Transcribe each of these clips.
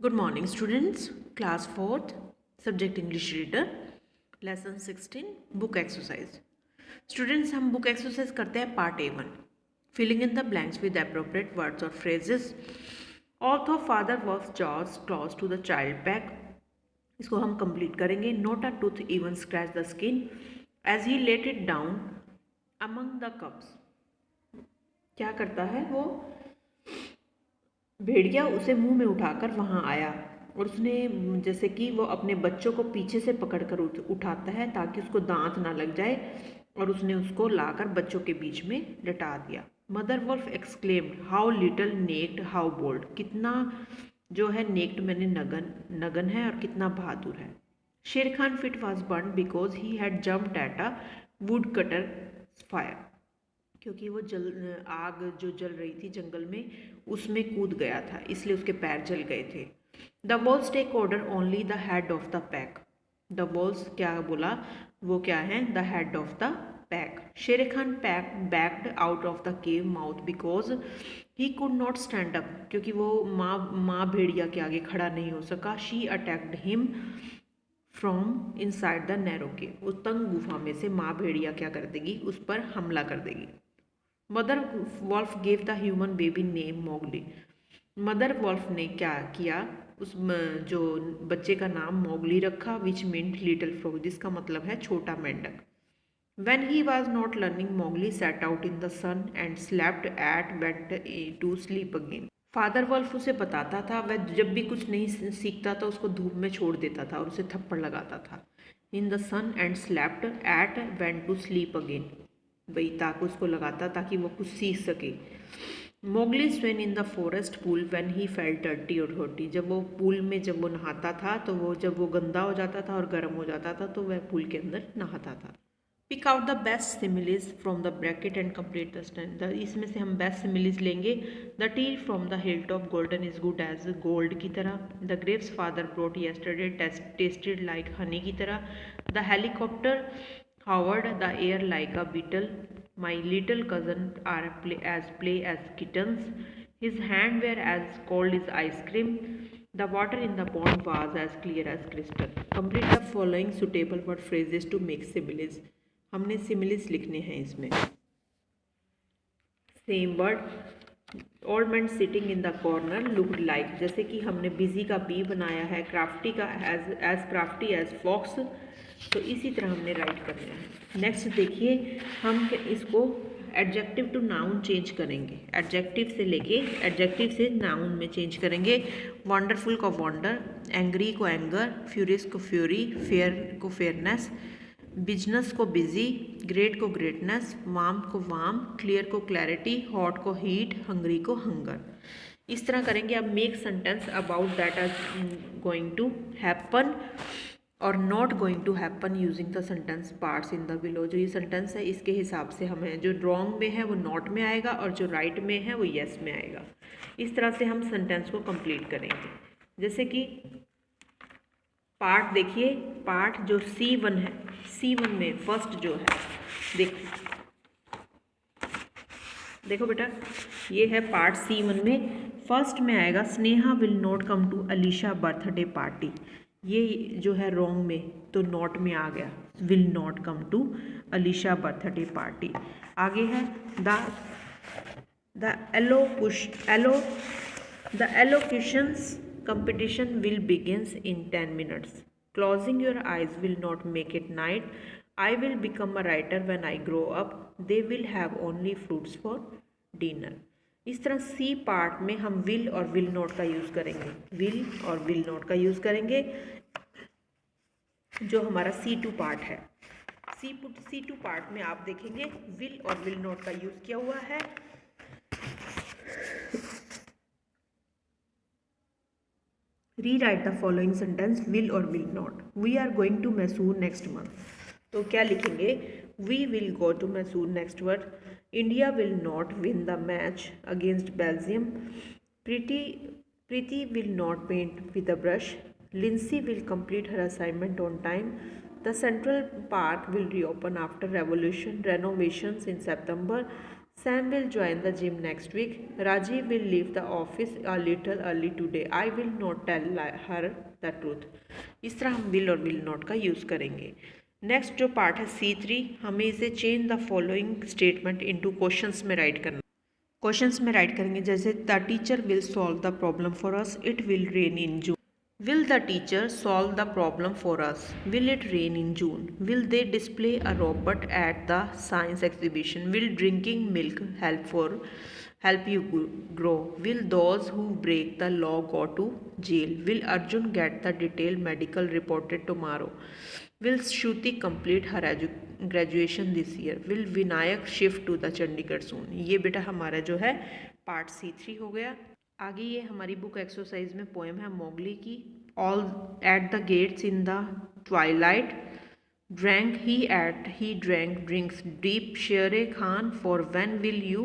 Good morning students, class 4th, subject English reader, lesson 16, book exercise. Students हम book exercise करते हैं part A1, filling in the blanks with appropriate words or phrases. Although father was jaws close to the child back, इसको हम complete करेंगे. Not a tooth even scratched the skin as he laid it down among the cubs. क्या करता है वो, भेड़िया उसे मुंह में उठाकर वहाँ आया और उसने जैसे कि वो अपने बच्चों को पीछे से पकड़कर उठाता है ताकि उसको दांत ना लग जाए, और उसने उसको लाकर बच्चों के बीच में लटा दिया. Mother wolf exclaimed, how little naked how bold. कितना जो है नेक्ड मैंने नगन है और कितना बहादुर है. शेर Khan fit was burn because he had jumped at a would cutter fire. क्योंकि वो आग जो जल रही थी जंगल में उसमें कूद गया था, इसलिए उसके पैर जल गए थे. The wolves take order only the head of the pack. The wolves क्या बोला, वो क्या है, the head of the pack. Shere Khan backed out of the cave mouth because he could not stand up. क्योंकि वो माँ भेड़िया के आगे खड़ा नहीं हो सका. She attacked him from inside the narrow cave. उस तंग गुफा में से माँ भेड़िया क्या कर देगी, उस पर हमला कर देगी. Mother wolf gave the human baby name Mowgli. Mother wolf ने क्या किया, उस जो बच्चे का नाम मोगली रखा, विच मीन्ट लिटिल फ्रॉग, जिसका मतलब है छोटा मेंढक. When he was not learning, Mowgli sat out in the sun and slept at went to sleep again. Father wolf उसे बताता था, वह जब भी कुछ नहीं सीखता था उसको धूप में छोड़ देता था और उसे थप्पड़ लगाता था. In the sun and slept at went to sleep again, वही ताकि उसको लगाता ताकि वो कुछ सीख सके. Mowgli swim in the forest pool when he felt dirty और हॉटी. जब वो पूल में जब वो नहाता था तो वो जब वो गंदा हो जाता था और गर्म हो जाता था तो वह पूल के अंदर नहाता था. Pick out the best similes from the bracket and complete the stand. इसमें से हम बेस्ट सिमिलीज लेंगे. The tea from the hill top golden is good as gold की तरह. The grapes father brought yesterday tasted like honey की तरह. The helicopter hovered the air like a beetle. My little cousin are play as kittens. His hand were as cold as ice cream. The water in the pond was as clear as crystal. Complete the following suitable word phrases to make similes. हमने similes लिखने हैं इसमें. Same word. Old man sitting in the corner looked like. जैसे कि हमने busy का B बनाया है, क्राफ्टी का एज क्राफ्टी एज फॉक्स, तो इसी तरह हमने राइट करना है. नेक्स्ट देखिए, हम इसको एडजेक्टिव टू नाउन चेंज करेंगे. एडजेक्टिव से लेके एडजेक्टिव से नाउन में चेंज करेंगे. वंडरफुल को वंडर, एंग्री को एंगर, फ्यूरियस को फ्यूरी, फेयर को फेयरनेस, बिजनेस को बिजी, ग्रेट को ग्रेटनेस, वार्म को वार्म, क्लियर को क्लैरिटी, हॉट को हीट, हंग्री को हंगर. इस तरह करेंगे. अब make sentence about that are going to happen और not going to happen using the sentence parts in the below. जो ये सेंटेंस है इसके हिसाब से हमें जो रॉन्ग में है वो नॉट में आएगा और जो राइट में है वो येस में आएगा. इस तरह से हम सेंटेंस को कंप्लीट करेंगे. जैसे कि पार्ट देखिए, पार्ट जो C1 है, C1 में फर्स्ट जो है, देखो बेटा, ये है पार्ट C1 में. फर्स्ट में आएगा Sneha will not come to Alisha birthday party. ये जो है रॉन्ग में, तो नॉट में आ गया, will not come to Alisha birthday party. आगे है the elocutions competition will begins in 10 minutes. Closing your eyes will not make it night. I will become a writer when I grow up. They will have only fruits for dinner. इस तरह C part में हम will और will not का use करेंगे. will और will not का use करेंगे. जो हमारा C2 पार्ट है, C2 पार्ट में आप देखेंगे will और will not का यूज़ किया हुआ है. Rewrite the following sentence will और will not. We are going to Mysore next month. तो क्या लिखेंगे, we will go to Mysore next month. India will not win the match against Belgium. Preeti will not paint with a brush. Lincy will complete her assignment on time. The central park will reopen after revolution renovations in September. Sam will join the gym next week. Rajiv will leave the office a little early today. I will not tell her the truth. इस तरह हम will और will not का use करेंगे. Next जो part है C3, हमें इसे change the following statement into questions में राइट करना. क्वेश्चंस में राइट करेंगे जैसे the teacher will solve the problem for us. It will rain in June. Will the teacher solve the problem for us? Will it rain in June? Will they display a robot at the science exhibition? Will drinking milk help you grow? Will those who break the law go to jail? Will Arjun get the detailed medical report tomorrow? Will Shruti complete her graduation this year? Will Vinayak shift to the Chandigarh soon? ये बेटा हमारा जो है part C3 हो गया. आगे ये हमारी बुक एक्सरसाइज में पोएम है मोगली की. All at the gates in the twilight drank he drank drinks deep Shere Khan for when will you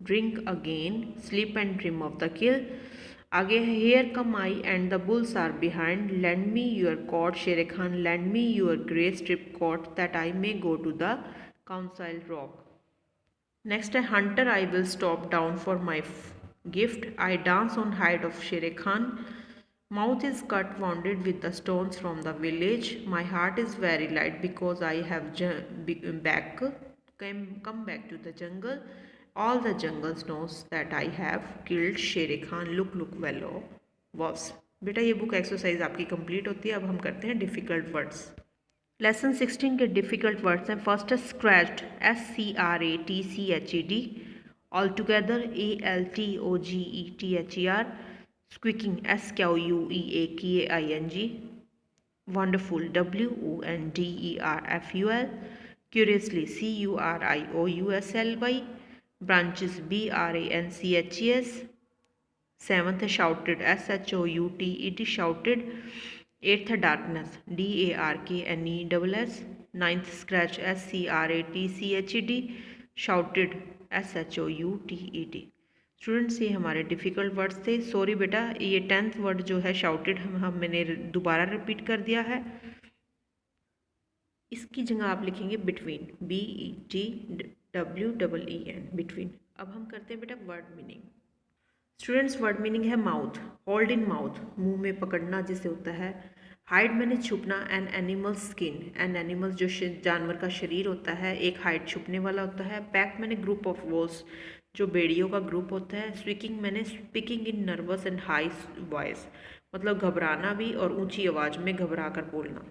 drink again sleep and dream of the kill. आगे है here come I and the bulls are behind lend me your coat Shere Khan lend me your grey stripe coat that I may go to the council rock. Next है Hunter I will stop down for my gift. I dance on height of Shere Khan. Mouth is cut wounded with the stones from the village. My heart is very light because I have come back to the jungle. All the jungles knows that I have killed Shere Khan. Look well was. बेटा ये book exercise आपकी complete होती है. अब हम करते हैं difficult words. Lesson 16 के डिफ़िकल्ट वर्ड्स हैं. फर्स्ट है scratched SCRATCHED. Altogether ALTOGETHER. Squeaking SQUEAKING. Wonderful WONDERFUL. Curiously CURIOUSLY. Branches BRANCHES. Seventh shouted SHOUTED shouted. Eighth darkness DARKNESS. Ninth scratch SCRATCHED. Shouted SHOUTED. Students ये हमारे difficult words थे. Sorry बेटा ये 10th word जो है shouted मैंने दोबारा repeat कर दिया है. इसकी जगह आप लिखेंगे बिटवीन BETWEEN बिटवीन. अब हम करते हैं बेटा word meaning. Students word meaning है माउथ. होल्ड इन माउथ मुंह में पकड़ना जिसे होता है. हाइड मैंने छुपना. An animal skin. An animal जो जानवर का शरीर होता है एक हाइड छुपने वाला होता है. पैक मैंने ग्रुप ऑफ वॉल्स जो बेड़ियों का ग्रुप होता है. स्पीकिंग मैंने speaking in nervous and high voice मतलब घबराना भी और ऊंची आवाज़ में घबरा कर बोलना.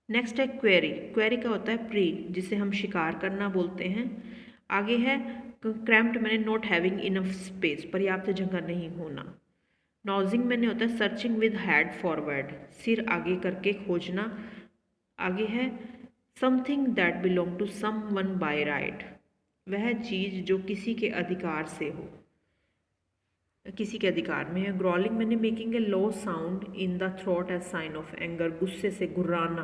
नेक्स्ट है क्वेरी. क्वेरी का होता है प्री जिसे हम शिकार करना बोलते हैं. आगे है क्रैम्प्ड मैंने नॉट हैविंग इनफ स्पेस पर्याप्त जगह नहीं होना. नॉजिंग मैंने होता है सर्चिंग विद हेड फॉरवर्ड सिर आगे करके खोजना. आगे है something that belong to someone by right वह चीज़ जो किसी के अधिकार से हो किसी के अधिकार में है. ग्रॉलिंग मैंने making a low sound in the throat as sign of anger गुस्से से गुर्राना.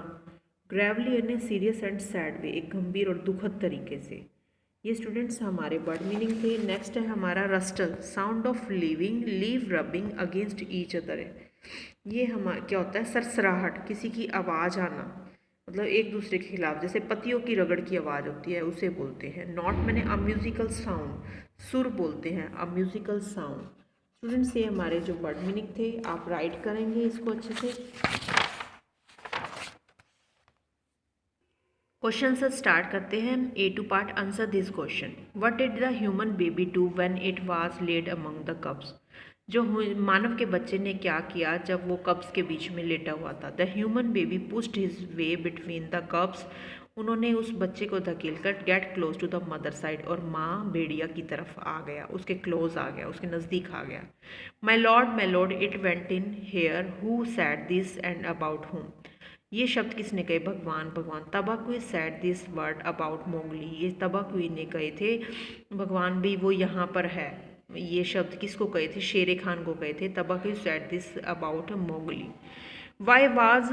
ग्रेवली यानी सीरियस एंड सैड वे एक गंभीर और दुखद तरीके से. ये स्टूडेंट्स हमारे वर्ड मीनिंग थे. नेक्स्ट है हमारा rustle. Sound of leaving leave rubbing against each other. ये हमारा क्या होता है सरसराहट किसी की आवाज़ आना मतलब एक दूसरे के खिलाफ जैसे पतियों की रगड़ की आवाज़ होती है उसे बोलते हैं. नॉट मैंने अ म्यूजिकल साउंड सुर बोलते हैं अ म्यूजिकल साउंड. स्टूडेंट्स ये हमारे जो वर्ड मीनिंग थे आप राइट करेंगे इसको अच्छे से. क्वेश्चन से स्टार्ट करते हैं. A2 part answer this question. What did the human baby do when it was laid among the cubs. जो मानव के बच्चे ने क्या किया जब वो कब्स के बीच में लेटा हुआ था. The human baby pushed his way between the cubs. उन्होंने उस बच्चे को धकेल कर get close to the mother side और माँ भेड़िया की तरफ आ गया उसके क्लोज आ गया उसके नज़दीक आ गया. My lord it went in here who said this and about whom. ये शब्द किसने कहे भगवान. Tabaqui said this word about Mowgli. ये तबाकुई ने कहे थे भगवान भी वो यहाँ पर है. ये शब्द किसको कहे थे शेर खान को कहे थे. Tabaqui said this about Mowgli. Why was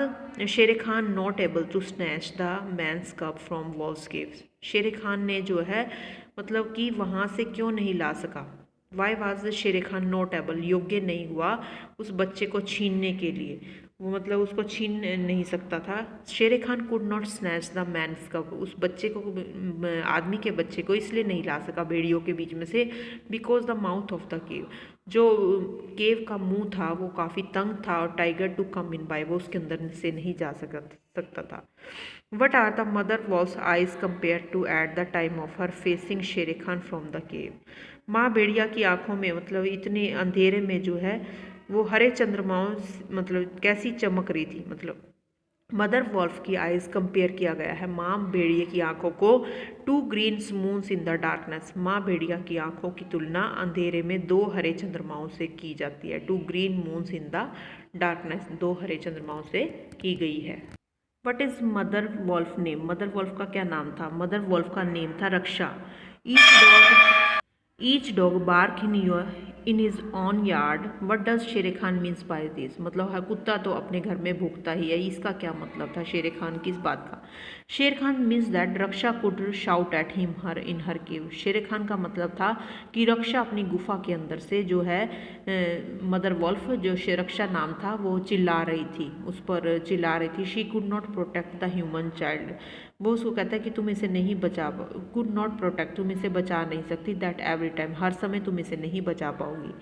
Shere Khan not able to snatch the man's cub from wolves caves. Shere Khan ने जो है मतलब कि वहाँ से क्यों नहीं ला सका. Y was Shere Khan not able योग्य नहीं हुआ उस बच्चे को छीनने के लिए. वो मतलब उसको छीन नहीं सकता था। शेर Khan could not snatch the man कब, उस बच्चे को, आदमी के बच्चे को इसलिए नहीं ला सका भेड़ियों के बीच में से, because the mouth of the केव, जो केव का मुंह था वो काफ़ी तंग था, और tiger to come in by, वो उसके अंदर से नहीं जा सकता था। What are the mother wolf's eyes compare to at the time of her facing Shere Khan from the cave, माँ भेड़िया की आंखों में मतलब इतने अंधेरे में जो है वो हरे चंद्रमाओं मतलब कैसी चमक रही थी। मतलब मदर वॉल्फ की आइज कंपेयर किया गया है माँ भेड़िए की आंखों को to green moons in the darkness, माँ भेड़िया की आंखों की तुलना अंधेरे में दो हरे चंद्रमाओं से की जाती है। Two green moons in the darkness, दो हरे चंद्रमाओं से की गई है। What is mother wolf name, mother wolf का क्या नाम था? मदर वॉल्फ का नेम था Raksha. Each dog bark in his own yard, what does Shere Khan means by this, मतलब हर कुत्ता तो अपने घर में भूखता ही है, इसका क्या मतलब था शेर खान किस बात का? Shere Khan means that Raksha could shout at him her in her cave, Shere Khan का मतलब था कि रक्षा अपनी गुफा के अंदर से जो है मदर वॉल्फ जो रक्षा नाम था वो चिल्ला रही थी, उस पर चिल्ला रही थी। She could not protect the human child, वो उसको कहता है कि तुम इसे नहीं बचा, कुड नॉट प्रोटेक्ट, तुम इसे बचा नहीं सकती, दैट एवरी टाइम, हर समय तुम इसे नहीं बचा पाओगी।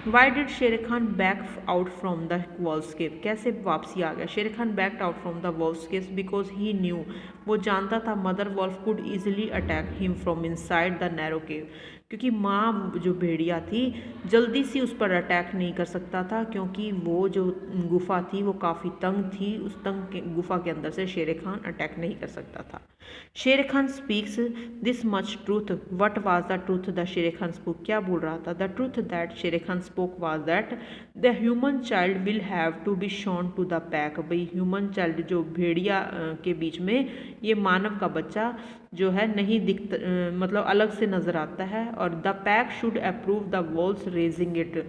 Why did Shere Khan back out from the wolves cave, कैसे वापसी आ गया? Shere Khan back out from the wolves cave because he knew, वो जानता था mother wolf could easily attack him from inside the narrow cave, क्योंकि माँ जो भेड़िया थी जल्दी से उस पर अटैक नहीं कर सकता था, क्योंकि वो जो गुफा थी वो काफ़ी तंग थी, उस तंग गुफा के अंदर से शेर खान अटैक नहीं कर सकता था। शेर Khan speaks this much truth, what was the truth the शेर खान स्पोक, क्या बोल रहा था? The truth that Shere Khan spoke was that the human child will have to be shown to the pack, भाई ह्यूमन चाइल्ड जो भेड़िया के बीच में ये मानव का बच्चा जो है नहीं दिखता, मतलब अलग से नज़र आता है, और the pack should approve the walls raising it,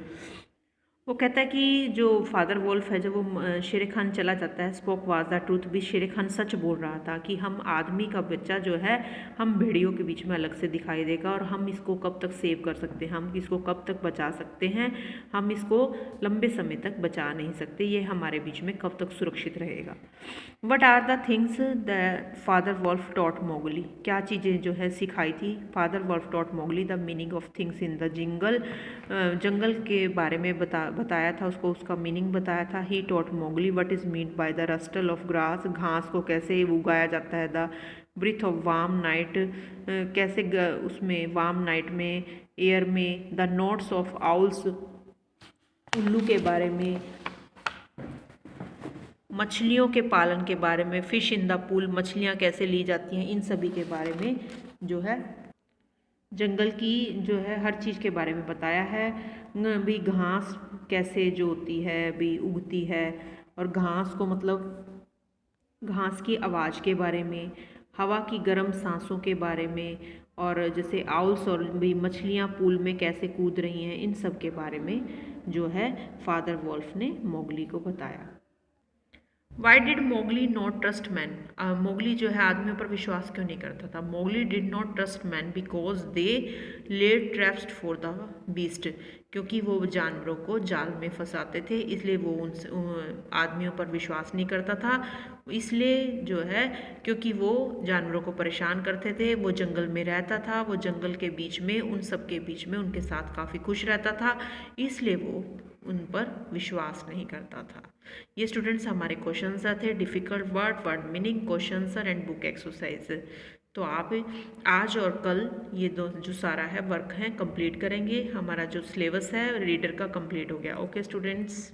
वो कहता है कि जो फादर वोल्फ है जब वो शेर खान चला जाता है, स्पोक वाज द ट्रूथ भी, शेर खान सच बोल रहा था कि हम आदमी का बच्चा जो है हम भेड़ियों के बीच में अलग से दिखाई देगा, और हम इसको कब तक सेव कर सकते हैं, हम इसको कब तक बचा सकते हैं, हम इसको लंबे समय तक बचा नहीं सकते, ये हमारे बीच में कब तक सुरक्षित रहेगा। What are the things the father wolf taught Mowgli, क्या चीज़ें जो है सिखाई थी father wolf taught Mowgli? The meaning of things in the jungle, जंगल के बारे में बताया था उसको, उसका मीनिंग बताया था। He taught Mowgli what is mean by the rustle of grass, घास को कैसे उगाया जाता है। The breath of warm night, कैसे उसमें वार्म नाइट में एयर में। द नोट्स ऑफ आउल्स, उल्लू के बारे में। मछलियों के पालन के बारे में। फिश इन द पूल, मछलियाँ कैसे ली जाती हैं, इन सभी के बारे में जो है जंगल की जो है हर चीज़ के बारे में बताया है। भी घास कैसे जो होती है भी उगती है, और घास को मतलब घास की आवाज़ के बारे में, हवा की गर्म सांसों के बारे में, और जैसे आउल्स और भी मछलियाँ पूल में कैसे कूद रही हैं, इन सब के बारे में जो है फादर वॉल्फ ने मोगली को बताया। Why did Mowgli not trust man, Mowgli जो है आदमियों पर विश्वास क्यों नहीं करता था? Mowgli did not trust man because they laid traps for the beast, क्योंकि वो जानवरों को जाल में फंसाते थे, इसलिए वो उन आदमियों पर विश्वास नहीं करता था। इसलिए जो है क्योंकि वो जानवरों को परेशान करते थे, वो जंगल में रहता था, वो जंगल के बीच में उन सब के बीच में उनके साथ काफ़ी खुश रहता था, इसलिए वो उन पर विश्वास नहीं करता था। ये स्टूडेंट्स हमारे क्वेश्चन थे, difficult word meaning, question and book exercise. तो आप आज और कल ये दो जो सारा है वर्क है कंप्लीट करेंगे, हमारा जो सिलेबस है रीडर का कंप्लीट हो गया। Okay students.